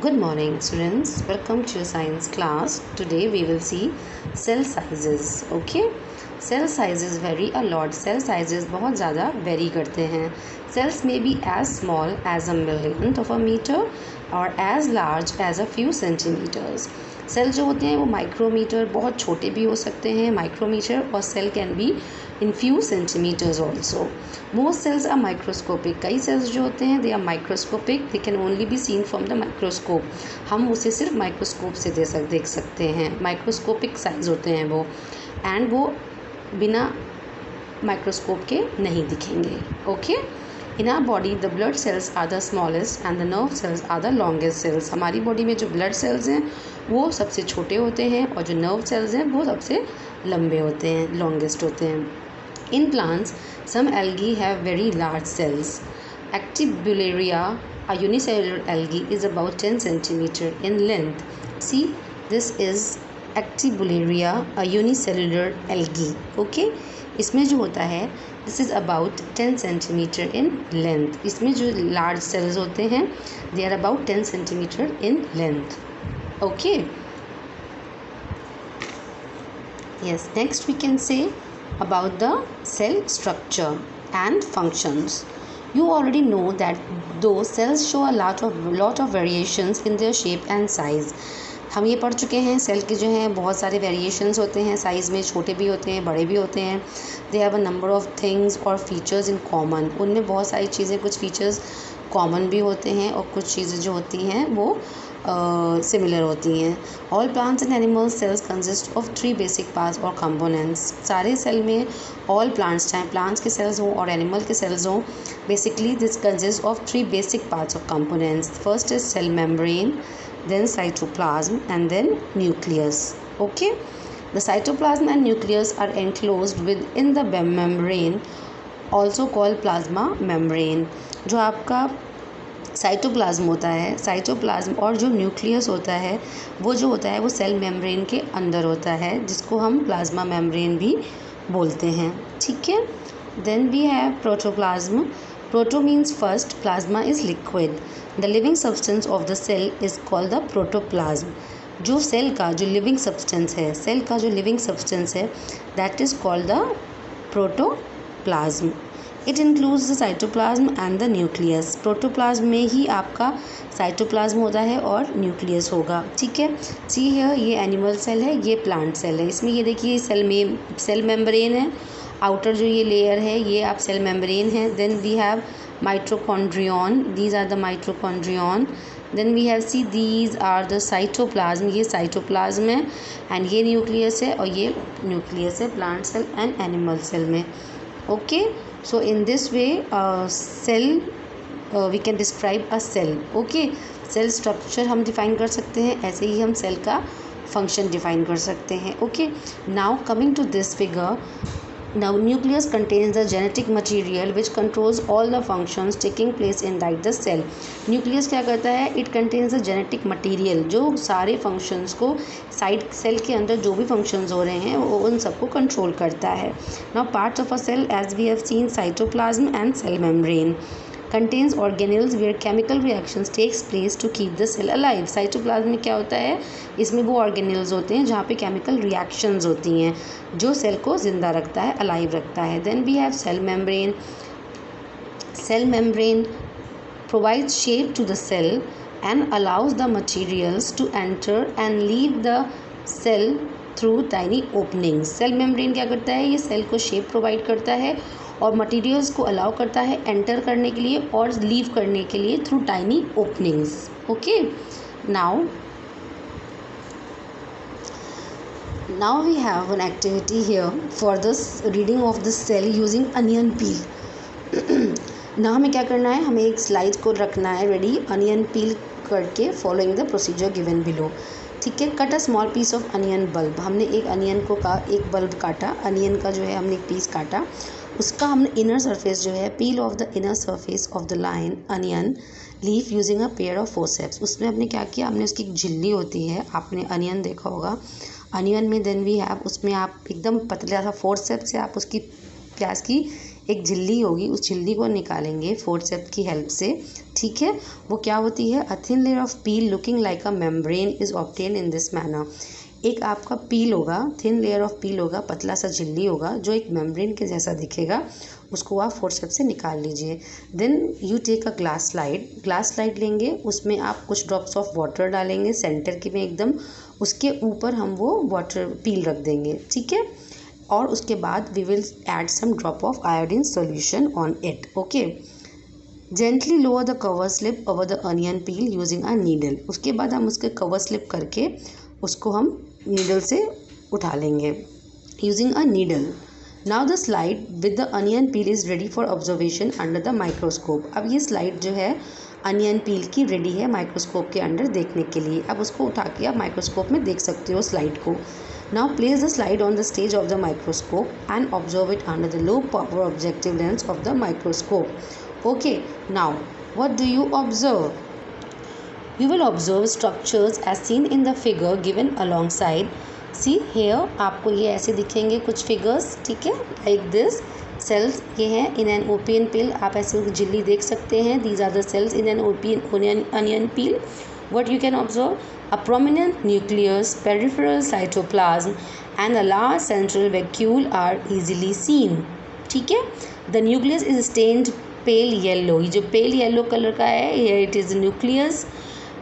Good morning students, welcome to your science class. Today we will see cell sizes. Okay, cell sizes vary a lot. Cell sizes बहुत ज़्यादा vary करते हैं. Cells may be as small as a millionth of a meter or as large as a few centimeters. Cell जो होते हैं वो micrometer बहुत छोटे भी हो सकते हैं, माइक्रोमीटर, और cell can be in few centimeters also. Most cells are microscopic. कई सेल्स जो होते हैं they are microscopic, they can only be seen from the microscope. हम उसे सिर्फ माइक्रोस्कोप से देख सकते हैं. माइक्रोस्कोपिक साइज होते हैं वो, एंड वो बिना माइक्रोस्कोप के नहीं दिखेंगे. Okay. In our body, the blood cells are the smallest and the nerve cells are the longest cells. हमारी बॉडी में जो ब्लड सेल्स हैं वो सबसे छोटे होते हैं और जो नर्व सेल्स हैं वो सबसे लंबे होते हैं, लॉन्गेस्ट होते हैं. In plants, some algae have very large cells. Actibularia, a unicellular algae, is about 10 centimeter in length. See, this is Actibularia, a unicellular algae. Okay, इसमें जो होता है this is about 10 centimeter in length. इसमें जो large cells होते हैं they are about 10 centimeter in length. Okay, yes, next we can say about the cell structure and functions. You already know that those cells show a lot of variations in their shape and size. हम ये पढ़ चुके हैं cell के जो हैं बहुत सारे वेरिएशंस होते हैं, साइज़ में छोटे भी होते हैं, बड़े भी होते हैं. They have a number of things और फीचर्स इन कॉमन. उनमें बहुत सारी चीज़ें, कुछ फीचर्स कॉमन भी होते हैं और कुछ चीज़ें जो होती हैं वो सिमिलर होती हैं. All plants and animals cells consist of 3 basic parts और कंपोनेंट्स. सारे सेल में, ऑल प्लांट्स, चाहे प्लांट्स के सेल्स हों और एनिमल के सेल्स हों, basically this consist of 3 basic parts और components. First is cell membrane, then cytoplasm, and then nucleus. Okay, the cytoplasm and nucleus are enclosed within the membrane, also called plasma membrane. जो आपका cytoplasm होता है, cytoplasm, और जो nucleus होता है वो जो होता है वो सेल मेम्ब्रेन के अंदर होता है, जिसको हम प्लाज्मा मेम्ब्रेन भी बोलते हैं. ठीक है. Then we have protoplasm. Proto means first, plasma is liquid. The living substance of the cell is called the protoplasm. जो सेल का जो लिविंग सब्सटेंस है, सेल का जो लिविंग सब्सटेंस है, that is called the protoplasm. It includes the cytoplasm and the nucleus. Protoplasm में ही आपका cytoplasm होता है और न्यूक्लियस होगा. ठीक है. सी हियर, ये एनिमल सेल है, ये प्लांट सेल है. इसमें ये देखिए सेल मेम्ब्रेन है, आउटर जो ये लेयर है ये आप सेल मेम्ब्रेन है. Then we have mitochondrion, these are the mitochondrion. Then we have see these are the cytoplasm, ये साइटोप्लाज्म है, एंड ये न्यूक्लियस है और ये न्यूक्लियस है plant cell and animal cell में. Okay, so in this way cell we can describe a cell. Okay, cell structure हम define कर सकते हैं, ऐसे ही हम सेल का फंक्शन डिफाइन कर सकते हैं. Okay, now coming to this figure. Now, nucleus contains the genetic material which controls all the functions taking place inside the cell. Nucleus क्या करता है? It contains the genetic material, जो सारे functions को side cell के अंदर जो भी functions हो रहे हैं वो उन सबको control करता है. Now, parts of a cell, as we have seen, cytoplasm and cell membrane, contains organelles where chemical reactions takes place to keep the cell alive. Cytoplasm में क्या होता है? इसमें वो ऑर्गेनेल्स होते हैं जहाँ पे केमिकल रिएक्शंस होती हैं जो सेल को ज़िंदा रखता है, अलाइव रखता है. Then we have cell membrane. Cell membrane provides shape to the cell and allows the materials to enter and leave the cell through tiny openings. Cell membrane क्या करता है? ये सेल को शेप प्रोवाइड करता है और मटेरियल्स को allow करता है एंटर करने के लिए और लीव करने के लिए through tiny openings. Okay, now we have an activity here for this reading of the cell using onion peel. ना हमें क्या करना है? हमें एक स्लाइड को रखना है रेडी, अनियन पील करके, following the procedure given below. ठीक है. Cut a small piece of onion bulb. हमने एक अनियन को एक बल्ब काटा, अनियन का जो है हमने एक पीस काटा, उसका हमने इनर सरफेस जो है, पील of the inner surface of the line onion leaf using a pair of forceps. उसमें हमने क्या किया? हमने उसकी एक झिल्ली होती है, आपने अनियन देखा होगा, अनियन में देन वी हैव, उसमें आप एकदम पतला सा फोर्सेप्स से आप उसकी प्याज की एक झिल्ली होगी, उस झिल्ली को निकालेंगे फोर्सेप्स की हेल्प से, ठीक है। वो क्या होती है, a thin layer of peel looking like a membrane is obtain in this manner. एक आपका पील होगा, थिन लेयर ऑफ पील होगा, पतला सा झिल्ली होगा जो एक मेम्ब्रेन के जैसा दिखेगा, उसको आप फोर्सेप्स से निकाल लीजिए। Then you take a glass slide लेंगे, उसमें आप कुछ ड्रॉप्स ऑफ वाटर डालेंगे सेंटर के में एकदम, उसके ऊपर हम वो वाटर पील रख देंगे, ठीक है। और उसके बाद we will add some drop of iodine solution on it, okay. Gently lower the cover slip over the onion peel using a needle. उसके बाद हम उसके कवर स्लिप करके उसको हम नीडल से उठा लेंगे using a needle. Now the slide with the onion peel is ready for observation under the microscope. अब ये स्लाइड जो है अनियन पील की रेडी है माइक्रोस्कोप के अंडर देखने के लिए। अब उसको उठा के आप माइक्रोस्कोप में देख सकते हो स्लाइड को। Now place the slide on the stage of the microscope and observe it under the low power objective lens of the microscope. Okay, now what do you observe? You will observe structures as seen in the figure given alongside. See here, आपको ये ऐसे दिखेंगे कुछ figures, ठीक है, like this cells ये हैं in an opium peel। आप ऐसे झिल्ली देख सकते हैं, these are the cells in an onion peel. What you can observe? A prominent nucleus, peripheral cytoplasm and a large central vacuole are easily seen, ठीक है। The nucleus is stained pale yellow। ये जो pale yellow colour का है, here it is nucleus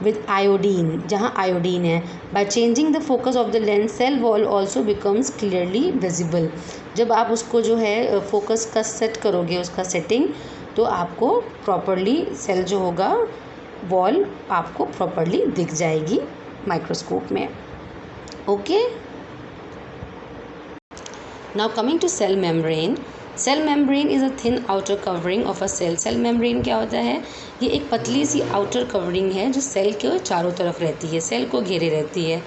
with iodine, जहाँ iodine है। By changing the focus of the lens, cell wall also becomes clearly visible। जब आप उसको जो है फोकस का सेट करोगे, उसका सेटिंग, तो आपको प्रॉपरली सेल जो होगा वॉल आपको प्रॉपरली दिख जाएगी माइक्रोस्कोप में, okay. Now coming to cell membrane. Cell membrane is a thin outer covering of a cell. Cell membrane क्या होता है? ये एक पतली सी आउटर कवरिंग है जो सेल के चारों तरफ रहती है, सेल को घेरे रहती है।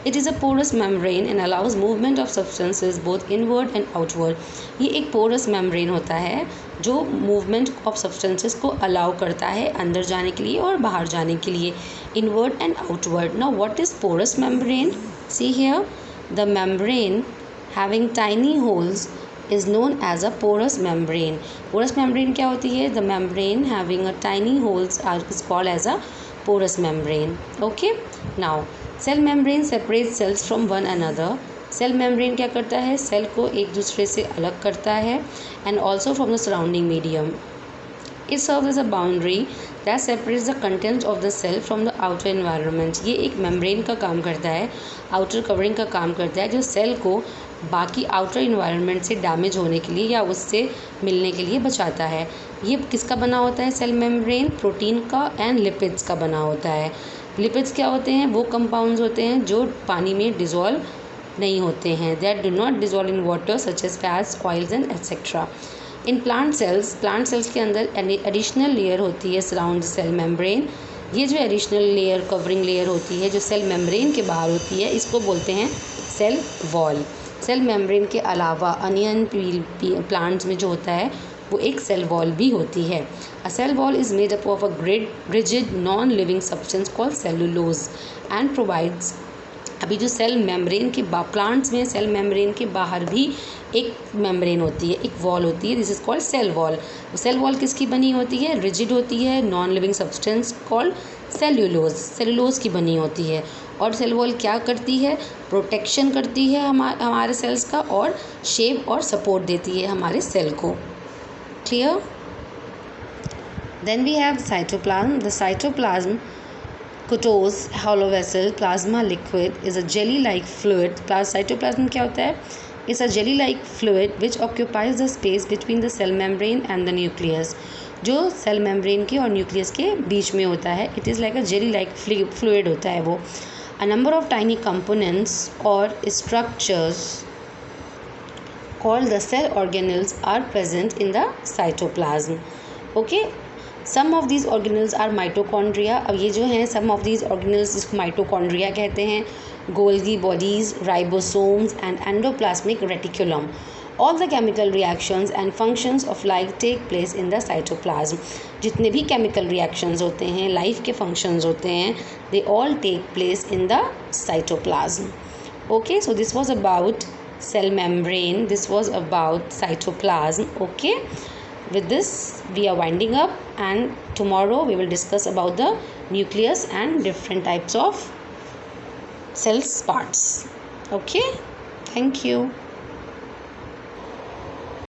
It is a porous membrane and allows movement of substances both inward and outward. ये एक पोरस मेम्ब्रेन होता है जो मूवमेंट ऑफ सब्सटेंसेज को अलाउ करता है अंदर जाने के लिए और बाहर जाने के लिए, inward and outward. Now what is porous membrane? See here, the membrane having tiny holes is known as a porous membrane. Porous membrane क्या होती है? The membrane having a tiny holes is called as a porous membrane. Okay. Now, cell membrane separates cells from one another. Cell membrane क्या करता है? Cell को एक दूसरे से अलग करता है and also from the surrounding medium. It serves as a boundary that separates the contents of the cell from the outer environment. ये एक मेम्ब्रेन का काम करता है, आउटर कवरिंग का काम करता है, जो सेल को बाकी आउटर इन्वायरमेंट से डैमेज होने के लिए या उससे मिलने के लिए बचाता है। ये किसका बना होता है सेल मेम्ब्रेन? प्रोटीन का एंड लिपिड्स का बना होता है। लिपिड्स क्या होते हैं? वो कंपाउंड्स होते हैं जो पानी में डिज़ोल्व नहीं होते हैं, that do not dissolve in water such as fats, oils and etcetera. इन प्लांट सेल्स के अंदर एडिशनल लेयर होती है सराउंड सेल मेम्ब्रेन। ये जो एडिशनल लेयर, कवरिंग लेयर होती है जो सेल मेम्ब्रेन के बाहर होती है, इसको बोलते हैं सेल वॉल। सेल मेम्ब्रेन के अलावा अनियन प्लांट्स में जो होता है वो एक सेल वॉल भी होती है। A cell wall is made up of a rigid non living substance called cellulose and provides. अभी जो सेल मेम्ब्रेन के प्लांट्स में सेल मेम्ब्रेन के बाहर भी एक मेम्ब्रेन होती है, एक वॉल होती है, this is called cell wall. Cell wall किसकी बनी होती है? रिजिड होती है, non living substance called cellulose की बनी होती है। और सेल वॉल क्या करती है? प्रोटेक्शन करती है हमारे सेल्स का, और शेप और सपोर्ट देती है हमारे सेल को। Clear? Then we have cytoplasm. The cytoplasm कुटोस hollow vessel plasma liquid is a jelly like fluid. Cytoplasm क्या होता है? It's a jelly like fluid which occupies the space between the cell membrane and the nucleus. जो cell membrane के और nucleus के बीच में होता है, it is like a jelly like fluid होता है वो। A number of tiny components और structures called the cell organelles are present in the cytoplasm. Okay. Some of these organelles are mitochondria. अब ये जो हैं सम ऑफ दीज ऑर्गेनल्स, इसको mitochondria कहते हैं। Golgi bodies, ribosomes and endoplasmic reticulum. All the chemical reactions and functions of life take place in the cytoplasm. जितने भी chemical reactions होते हैं, लाइफ के फंक्शंस होते हैं, they all take place in the cytoplasm. Okay, so this was about cell membrane, this was about cytoplasm. Okay, With this we are winding up, and tomorrow we will discuss about the nucleus and different types of cells parts. Okay, thank you.